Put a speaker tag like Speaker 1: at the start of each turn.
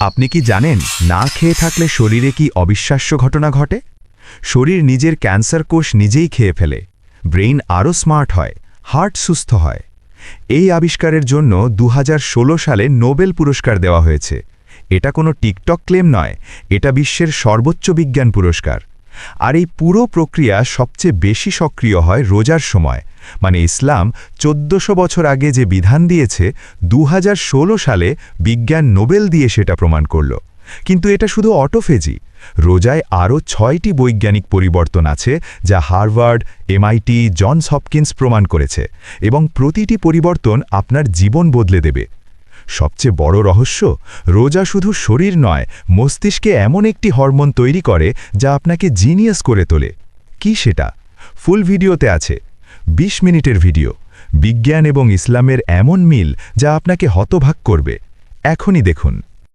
Speaker 1: আপনি কি জানেন না খেয়ে থাকলে শরীরে কি অবিশ্বাস্য ঘটনা ঘটে? শরীর নিজের ক্যান্সার কোষ নিজেই খেয়ে ফেলে, ব্রেইন আরও স্মার্ট হয়, হার্ট সুস্থ হয়। এই আবিষ্কারের জন্য 2016 সালে নোবেল পুরস্কার দেওয়া হয়েছে। এটা কোনো টিকটক ক্লেম নয়, এটা বিশ্বের সর্বোচ্চ বিজ্ঞান পুরস্কার। আর এই পুরো প্রক্রিয়া সবচেয়ে বেশি সক্রিয় হয় রোজার সময়, মানে ইসলাম 1400 বছর আগে যে বিধান দিয়েছে 2016 সালে বিজ্ঞান নোবেল দিয়ে সেটা প্রমাণ করল। কিন্তু এটা শুধু অটোফেজি। রোজায় আরও 6টি বৈজ্ঞানিক পরিবর্তন আছে যা হার্ভার্ড, MIT, জনস হপকিন্স প্রমাণ করেছে, এবং প্রতিটি পরিবর্তন আপনার জীবন বদলে দেবে। সবচেয়ে বড় রহস্য, রোজা শুধু শরীর নয়, মস্তিষ্কে এমন একটি হরমোন তৈরি করে যা আপনাকে জিনিয়াস করে তোলে। কি সেটা? ফুল ভিডিওতে আছে। 20 মিনিটের ভিডিও, বিজ্ঞান এবং ইসলামের এমন মিল যা আপনাকে হতবাক করবে। এখনই দেখুন।